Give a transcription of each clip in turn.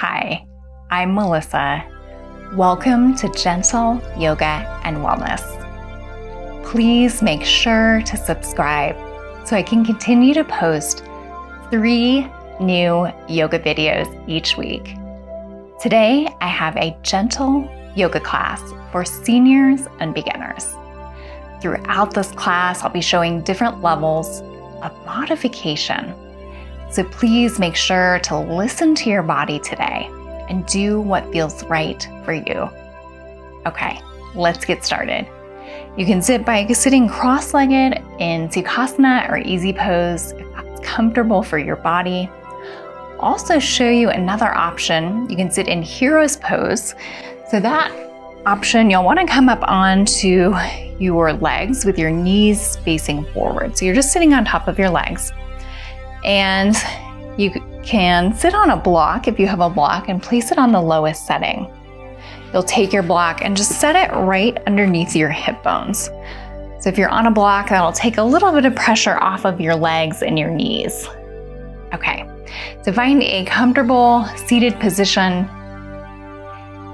Hi, I'm Melissa. Welcome to Gentle Yoga and Wellness. Please make sure to subscribe so I can continue to post 3 new yoga videos each week. Today, I have a gentle yoga class for seniors and beginners. Throughout this class, I'll be showing different levels of modification. So please make sure to listen to your body today and do what feels right for you. Okay, let's get started. You can sit by sitting cross-legged in Sukhasana or Easy Pose if that's comfortable for your body. Also show you another option. You can sit in Hero's Pose. So that option, you'll want to come up onto your legs with your knees facing forward. So you're just sitting on top of your legs. And you can sit on a block if you have a block and place it on the lowest setting. You'll take your block and just set it right underneath your hip bones. So if you're on a block, that'll take a little bit of pressure off of your legs and your knees. Okay, so find a comfortable seated position.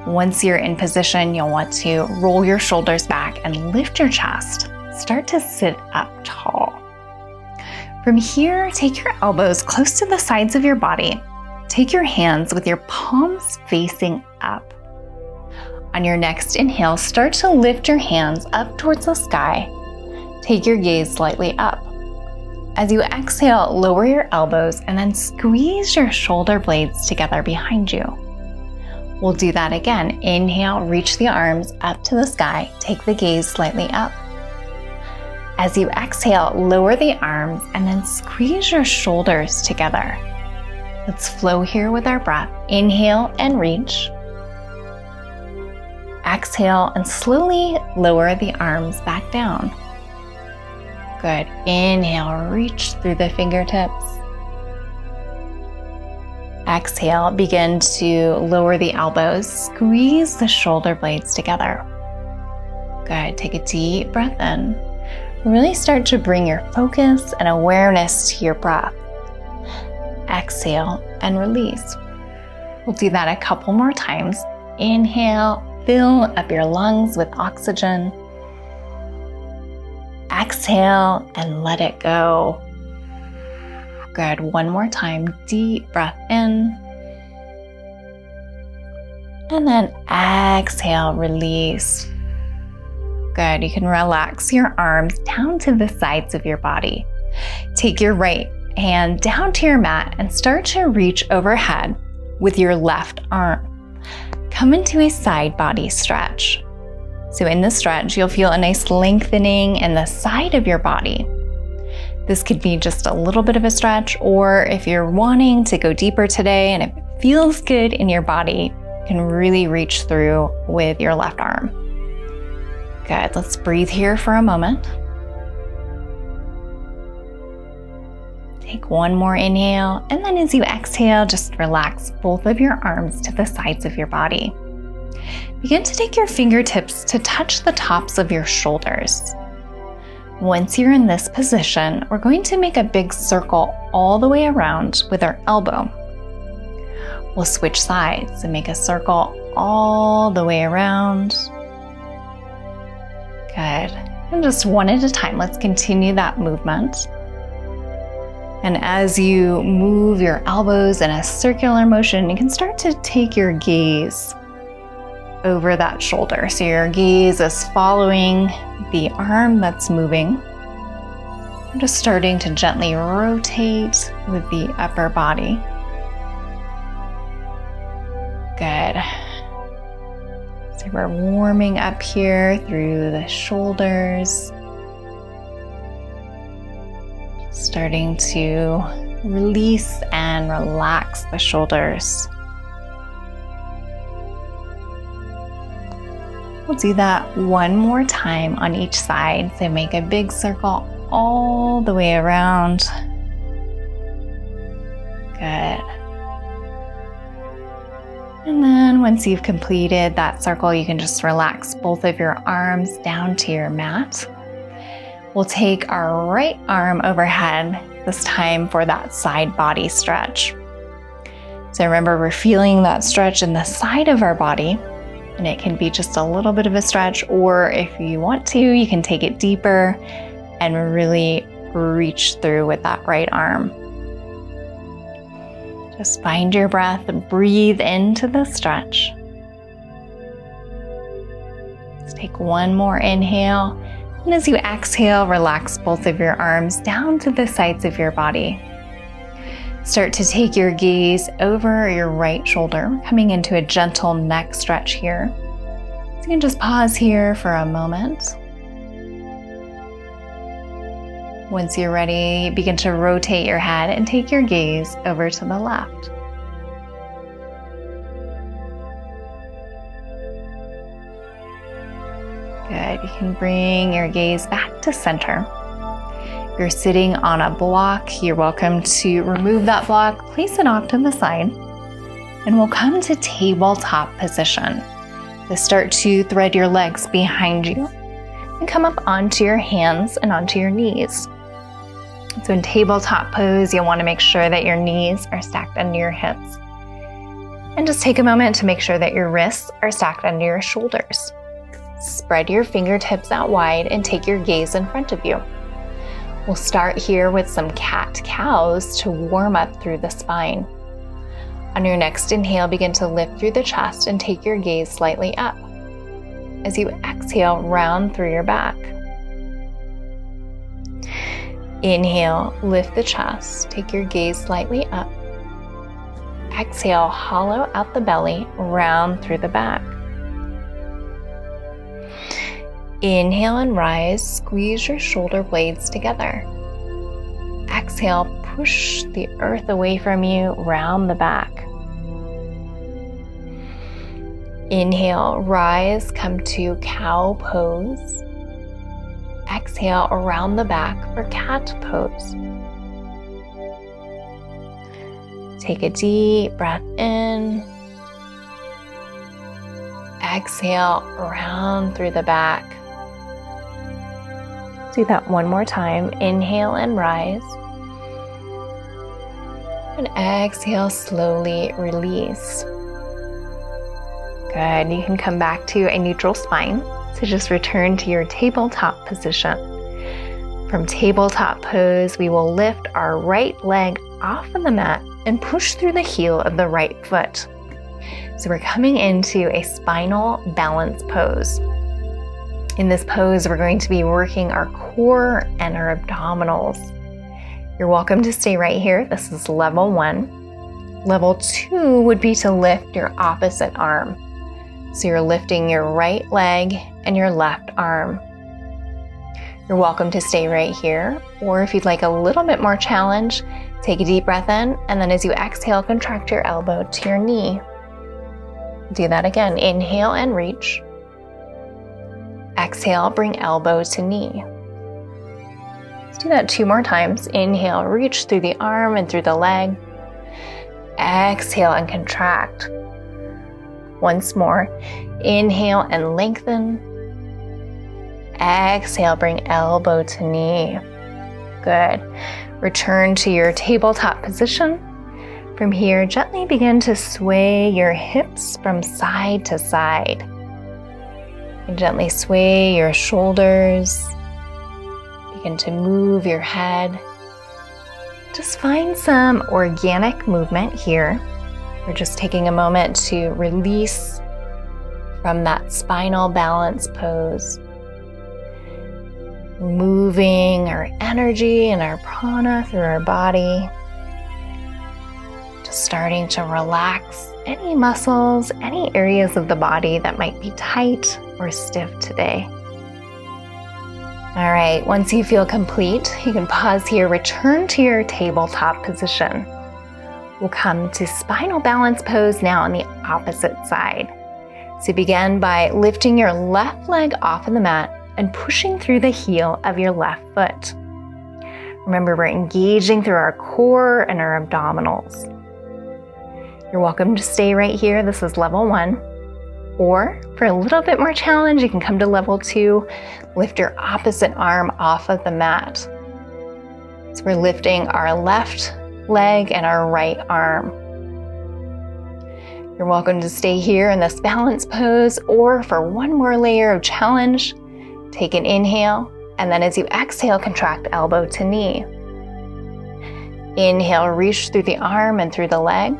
Once you're in position, you'll want to roll your shoulders back and lift your chest. Start to sit up tall. From here, take your elbows close to the sides of your body. Take your hands with your palms facing up. On your next inhale, start to lift your hands up towards the sky. Take your gaze slightly up. As you exhale, lower your elbows and then squeeze your shoulder blades together behind you. We'll do that again. Inhale, reach the arms up to the sky. Take the gaze slightly up. As you exhale, lower the arms and then squeeze your shoulders together. Let's flow here with our breath. Inhale and reach. Exhale and slowly lower the arms back down. Good. Inhale, reach through the fingertips. Exhale, begin to lower the elbows. Squeeze the shoulder blades together. Good. Take a deep breath in. Really start to bring your focus and awareness to your breath. Exhale and release. We'll do that a couple more times. Inhale, fill up your lungs with oxygen. Exhale and let it go. Good. One more time. Deep breath in. And then exhale, release. Good. You can relax your arms down to the sides of your body. Take your right hand down to your mat and start to reach overhead with your left arm. Come into a side body stretch. So in the stretch, you'll feel a nice lengthening in the side of your body. This could be just a little bit of a stretch, or if you're wanting to go deeper today and it feels good in your body, you can really reach through with your left arm. Good. Let's breathe here for a moment. Take one more inhale, and then as you exhale, just relax both of your arms to the sides of your body. Begin to take your fingertips to touch the tops of your shoulders. Once you're in this position, we're going to make a big circle all the way around with our elbow. We'll switch sides and make a circle all the way around. Good. And just one at a time, let's continue that movement. And as you move your elbows in a circular motion, you can start to take your gaze over that shoulder. So your gaze is following the arm that's moving. I'm just starting to gently rotate with the upper body. Good. So we're warming up here through the shoulders. Starting to release and relax the shoulders. We'll do that one more time on each side. So make a big circle all the way around. Good. And then once you've completed that circle, you can just relax both of your arms down to your mat. We'll take our right arm overhead, this time for that side body stretch. So remember, we're feeling that stretch in the side of our body, and it can be just a little bit of a stretch, or if you want to, you can take it deeper and really reach through with that right arm. Just find your breath and breathe into the stretch. Let's take one more inhale. And as you exhale, relax both of your arms down to the sides of your body. Start to take your gaze over your right shoulder, coming into a gentle neck stretch here. So you can just pause here for a moment. Once you're ready, begin to rotate your head and take your gaze over to the left. Good. You can bring your gaze back to center. If you're sitting on a block, you're welcome to remove that block, place it off to the side, and we'll come to tabletop position. So start to thread your legs behind you and come up onto your hands and onto your knees. So in tabletop pose, you'll want to make sure that your knees are stacked under your hips. And just take a moment to make sure that your wrists are stacked under your shoulders. Spread your fingertips out wide and take your gaze in front of you. We'll start here with some cat-cows to warm up through the spine. On your next inhale, begin to lift through the chest and take your gaze slightly up. As you exhale, round through your back. Inhale, lift the chest, take your gaze slightly up. Exhale, hollow out the belly, round through the back. Inhale and rise, squeeze your shoulder blades together. Exhale, push the earth away from you, round the back. Inhale, rise, come to cow pose. Exhale, around the back for cat pose. Take a deep breath in. Exhale, round through the back. Do that one more time. Inhale and rise. And exhale, slowly release. Good. You can come back to a neutral spine. So just return to your tabletop position. From tabletop pose, we will lift our right leg off of the mat and push through the heel of the right foot. So we're coming into a spinal balance pose. In this pose, we're going to be working our core and our abdominals. You're welcome to stay right here. This is level 1. Level 2 would be to lift your opposite arm. So you're lifting your right leg and your left arm. You're welcome to stay right here, or if you'd like a little bit more challenge, take a deep breath in, and then as you exhale, contract your elbow to your knee. Do that again. Inhale and reach. Exhale, bring elbow to knee. Let's do that 2 more times. Inhale, reach through the arm and through the leg. Exhale and contract. Once more. Inhale and lengthen. Exhale, bring elbow to knee. Good. Return to your tabletop position. From here, gently begin to sway your hips from side to side. And gently sway your shoulders. Begin to move your head. Just find some organic movement here. We're just taking a moment to release from that spinal balance pose. Moving our energy and our prana through our body. Just starting to relax any muscles, any areas of the body that might be tight or stiff today. All right, once you feel complete, you can pause here, return to your tabletop position. We'll come to spinal balance pose now on the opposite side. So begin by lifting your left leg off of the mat and pushing through the heel of your left foot. Remember, we're engaging through our core and our abdominals. You're welcome to stay right here. This is level 1. Or for a little bit more challenge, you can come to level 2, lift your opposite arm off of the mat. So we're lifting our left leg and our right arm. You're welcome to stay here in this balance pose, or for one more layer of challenge, take an inhale, and then as you exhale, contract elbow to knee. Inhale, reach through the arm and through the leg.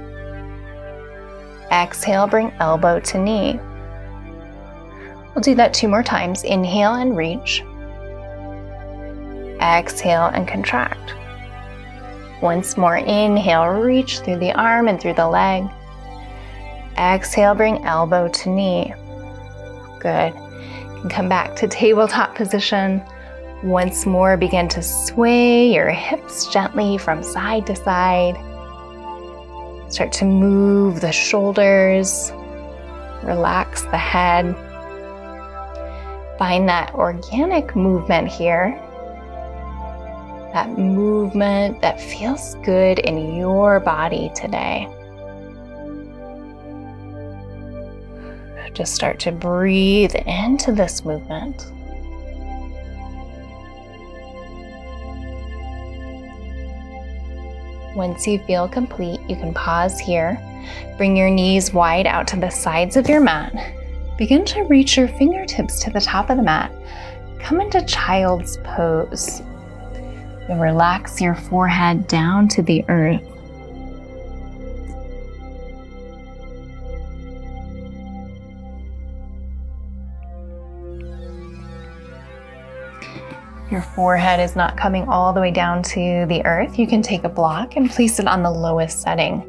Exhale, bring elbow to knee. We'll do that 2 more times. Inhale and reach. Exhale and contract. Once more, inhale, reach through the arm and through the leg. Exhale, bring elbow to knee. Good. You can come back to tabletop position. Once more, begin to sway your hips gently from side to side. Start to move the shoulders. Relax the head. Find that organic movement here. That movement that feels good in your body today. Just start to breathe into this movement. Once you feel complete, you can pause here. Bring your knees wide out to the sides of your mat. Begin to reach your fingertips to the top of the mat. Come into child's pose. You'll relax your forehead down to the earth. Your forehead is not coming all the way down to the earth. You can take a block and place it on the lowest setting.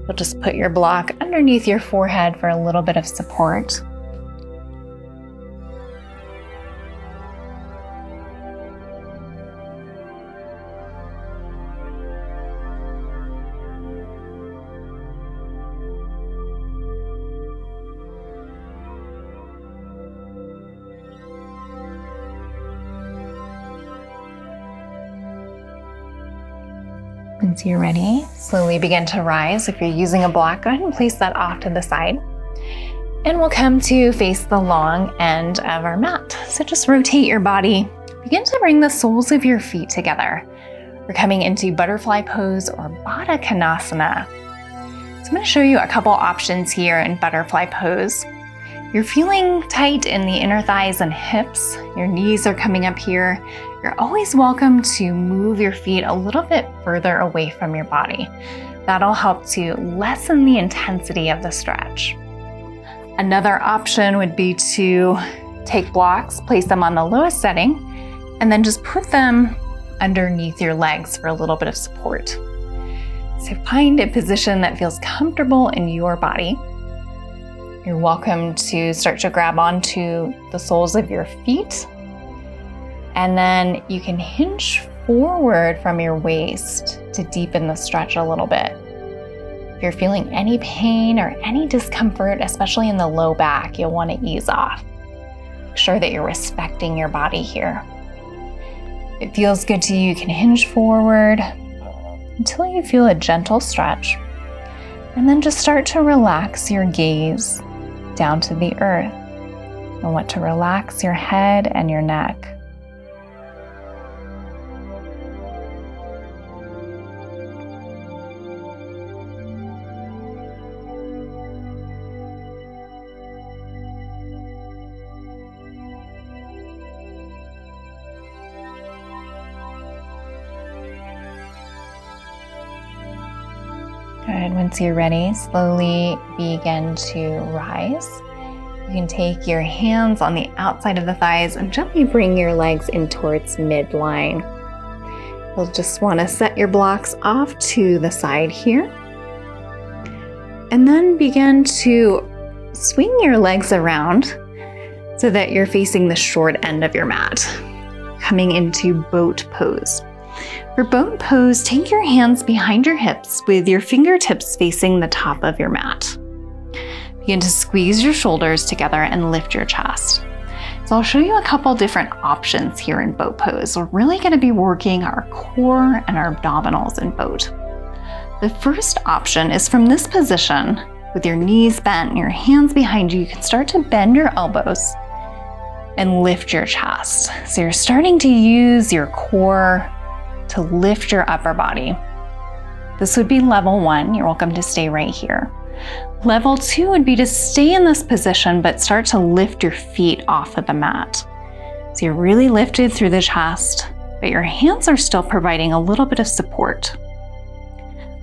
You'll just put your block underneath your forehead for a little bit of support. Once you're ready, slowly begin to rise. If you're using a block, go ahead and place that off to the side. And we'll come to face the long end of our mat. So just rotate your body. Begin to bring the soles of your feet together. We're coming into butterfly pose or Baddha Konasana. So I'm going to show you a couple options here in butterfly pose. You're feeling tight in the inner thighs and hips. Your knees are coming up here. You're always welcome to move your feet a little bit further away from your body. That'll help to lessen the intensity of the stretch. Another option would be to take blocks, place them on the lowest setting, and then just put them underneath your legs for a little bit of support. So find a position that feels comfortable in your body. You're welcome to start to grab onto the soles of your feet. And then you can hinge forward from your waist to deepen the stretch a little bit. If you're feeling any pain or any discomfort, especially in the low back, you'll want to ease off. Make sure that you're respecting your body here. If it feels good to you, you can hinge forward until you feel a gentle stretch. And then just start to relax your gaze down to the earth. I want to relax your head and your neck. Good. Once you're ready, slowly begin to rise. You can take your hands on the outside of the thighs and gently bring your legs in towards midline. You'll just want to set your blocks off to the side here. And then begin to swing your legs around so that you're facing the short end of your mat, coming into boat pose. For boat pose, take your hands behind your hips with your fingertips facing the top of your mat. Begin to squeeze your shoulders together and lift your chest. So I'll show you a couple different options here in boat pose. We're really going to be working our core and our abdominals in boat. The first option is from this position with your knees bent and your hands behind you. You can start to bend your elbows and lift your chest. So you're starting to use your core to lift your upper body. This would be level 1. You're welcome to stay right here. Level 2 would be to stay in this position, but start to lift your feet off of the mat. So you're really lifted through the chest, but your hands are still providing a little bit of support.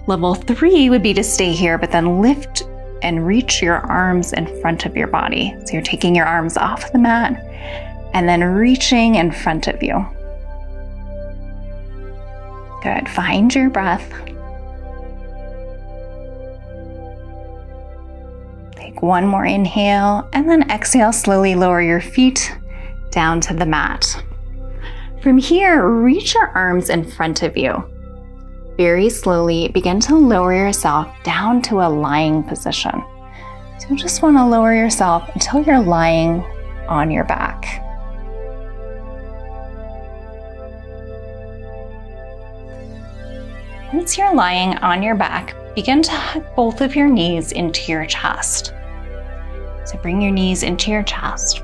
Level 3 would be to stay here, but then lift and reach your arms in front of your body. So you're taking your arms off the mat and then reaching in front of you. Good. Find your breath. Take one more inhale and then exhale. Slowly lower your feet down to the mat. From here, reach your arms in front of you. Very slowly begin to lower yourself down to a lying position. So you just want to lower yourself until you're lying on your back. Once you're lying on your back, begin to hug both of your knees into your chest. So bring your knees into your chest.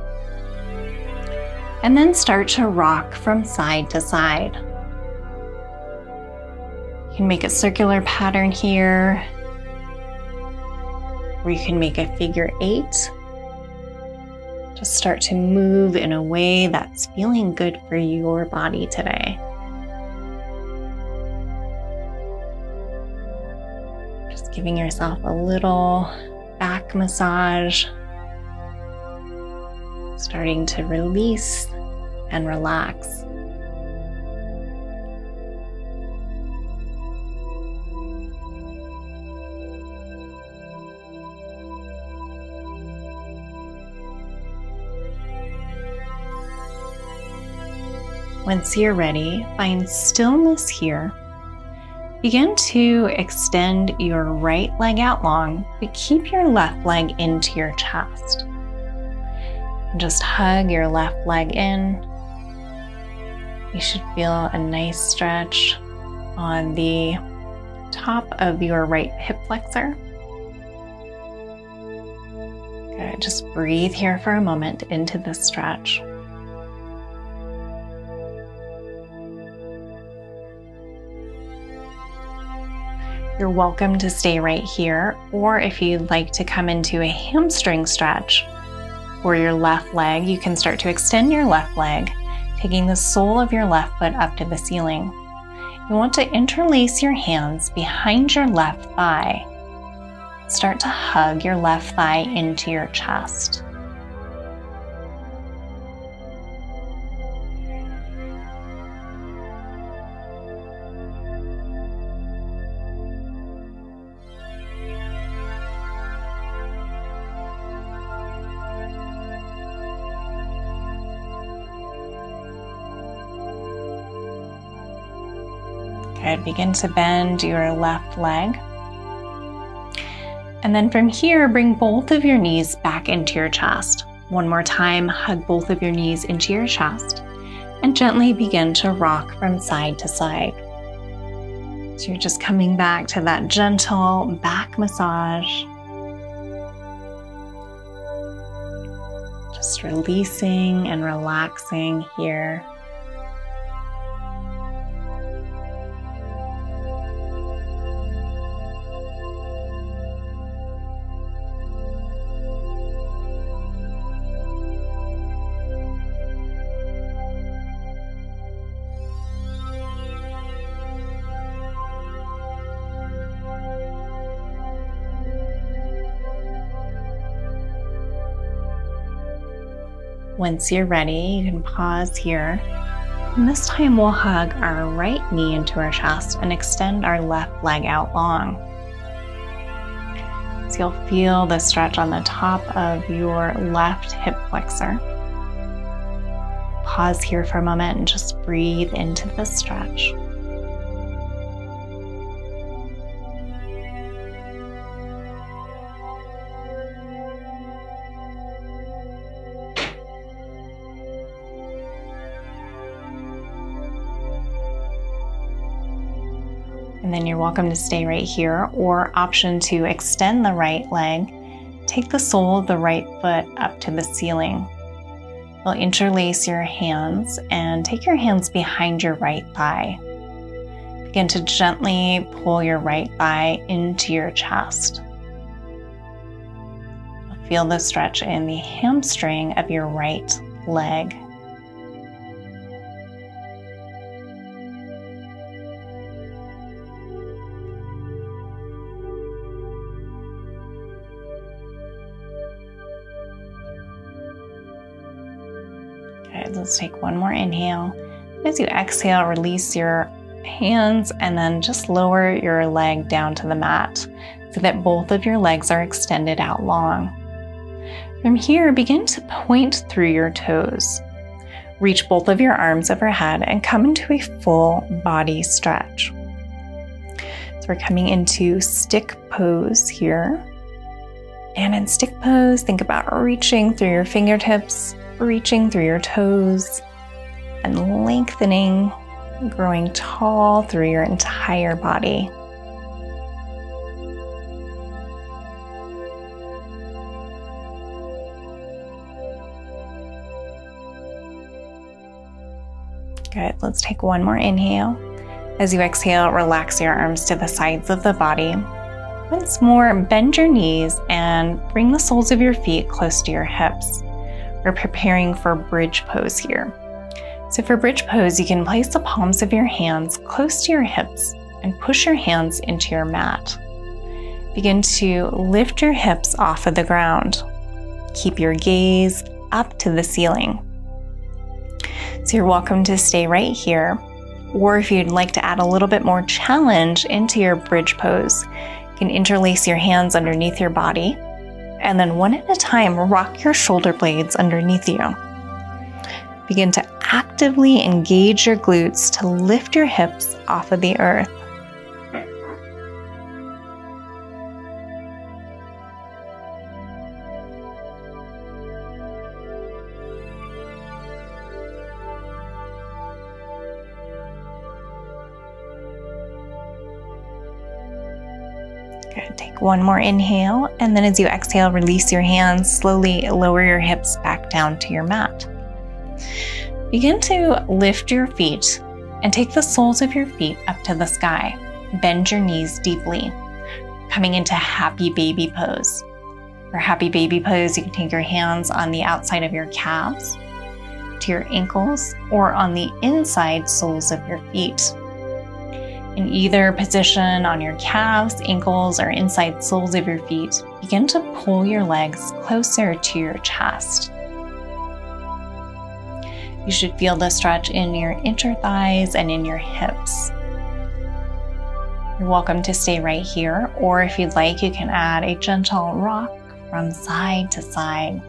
And then start to rock from side to side. You can make a circular pattern here, or you can make a figure 8. Just start to move in a way that's feeling good for your body today. Just giving yourself a little back massage, starting to release and relax. Once you're ready, find stillness here. Begin to extend your right leg out long, but keep your left leg into your chest. And just hug your left leg in. You should feel a nice stretch on the top of your right hip flexor. Good. Just breathe here for a moment into this stretch. You're welcome to stay right here, or if you'd like to come into a hamstring stretch for your left leg, you can start to extend your left leg, taking the sole of your left foot up to the ceiling. You want to interlace your hands behind your left thigh. Start to hug your left thigh into your chest. Good. Begin to bend your left leg. And then from here, bring both of your knees back into your chest. One more time, hug both of your knees into your chest and gently begin to rock from side to side. So you're just coming back to that gentle back massage. Just releasing and relaxing here. Once you're ready, you can pause here. And this time we'll hug our right knee into our chest and extend our left leg out long. So you'll feel the stretch on the top of your left hip flexor. Pause here for a moment and just breathe into the stretch. And then you're welcome to stay right here, or option to extend the right leg. Take the sole of the right foot up to the ceiling. You'll interlace your hands and take your hands behind your right thigh. Begin to gently pull your right thigh into your chest. feel the stretch in the hamstring of your right leg. Good, let's take one more inhale. As you exhale, release your hands and then just lower your leg down to the mat so that both of your legs are extended out long. From here, begin to point through your toes. Reach both of your arms overhead and come into a full body stretch. So we're coming into stick pose here. And in stick pose, think about reaching through your fingertips, reaching through your toes, and lengthening, growing tall through your entire body. Good, let's take one more inhale. As you exhale, relax your arms to the sides of the body. Once more, bend your knees and bring the soles of your feet close to your hips. We're preparing for bridge pose here. So for bridge pose, you can place the palms of your hands close to your hips and push your hands into your mat. Begin to lift your hips off of the ground. Keep your gaze up to the ceiling. So you're welcome to stay right here, or if you'd like to add a little bit more challenge into your bridge pose, you can interlace your hands underneath your body, and then one at a time, rock your shoulder blades underneath you. Begin to actively engage your glutes to lift your hips off of the earth. Good. Take one more inhale, and then as you exhale, release your hands, slowly lower your hips back down to your mat. Begin to lift your feet and take the soles of your feet up to the sky. Bend your knees deeply, coming into happy baby pose. For happy baby pose, you can take your hands on the outside of your calves, to your ankles, or on the inside soles of your feet. In either position, on your calves, ankles, or inside soles of your feet, begin to pull your legs closer to your chest. You should feel the stretch in your inner thighs and in your hips. You're welcome to stay right here, or if you'd like, you can add a gentle rock from side to side.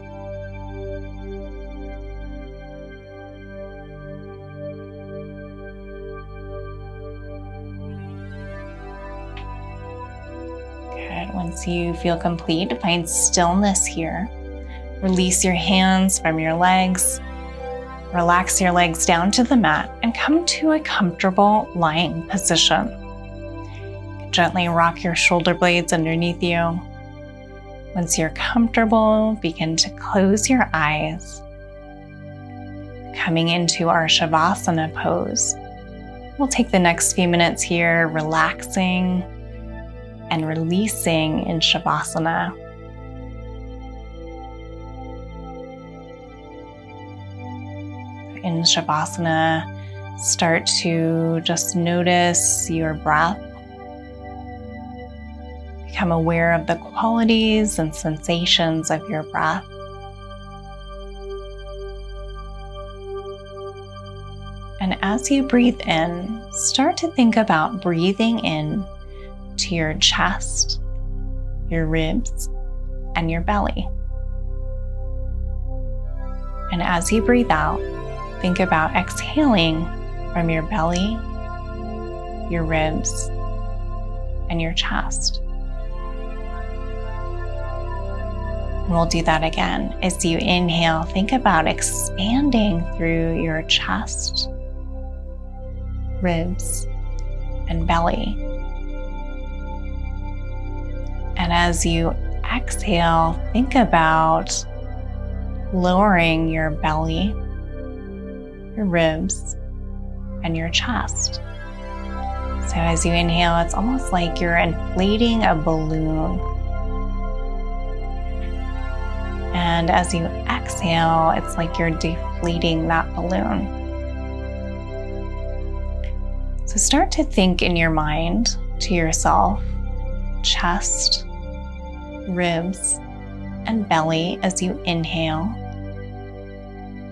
Once you feel complete, find stillness here. Release your hands from your legs. Relax your legs down to the mat and come to a comfortable lying position. Gently rock your shoulder blades underneath you. Once you're comfortable, begin to close your eyes. Coming into our Shavasana pose. We'll take the next few minutes here relaxing and releasing in Shavasana. In Shavasana, start to just notice your breath. Become aware of the qualities and sensations of your breath. And as you breathe in, start to think about breathing in to your chest, your ribs, and your belly. And as you breathe out, think about exhaling from your belly, your ribs, and your chest. And we'll do that again. As you inhale, think about expanding through your chest, ribs, and belly. And as you exhale, think about lowering your belly, your ribs, and your chest. So as you inhale, it's almost like you're inflating a balloon. And as you exhale, it's like you're deflating that balloon. So start to think in your mind to yourself, chest, ribs, and belly as you inhale.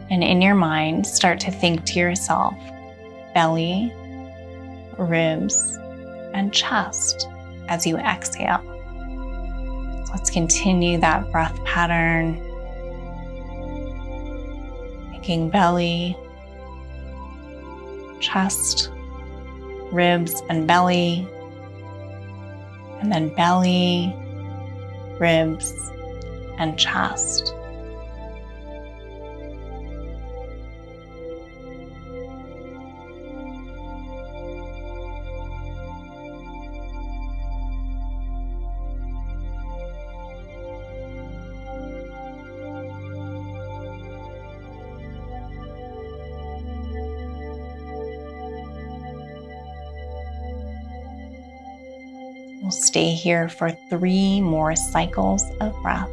And in your mind, start to think to yourself, belly, ribs, and chest as you exhale. So let's continue that breath pattern. Thinking belly, chest, ribs, and belly. And then belly, ribs, and chest. We'll stay here for 3 more cycles of breath.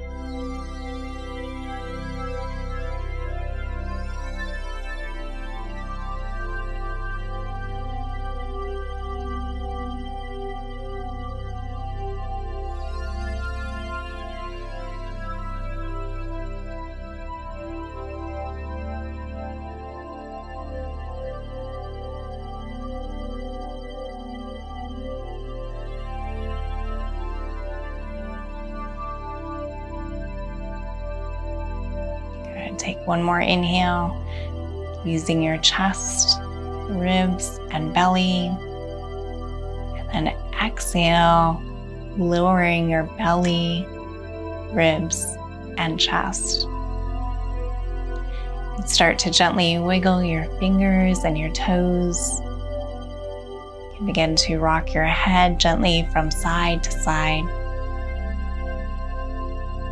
Take one more inhale, using your chest, ribs, and belly. And then exhale, lowering your belly, ribs, and chest. And start to gently wiggle your fingers and your toes. You can begin to rock your head gently from side to side.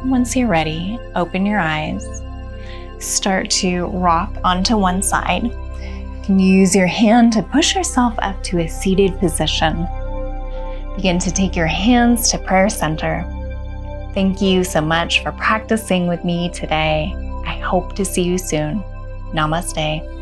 Once you're ready, open your eyes. Start to rock onto one side. You can use your hand to push yourself up to a seated position. Begin to take your hands to prayer center. Thank you so much for practicing with me today. I hope to see you soon. Namaste.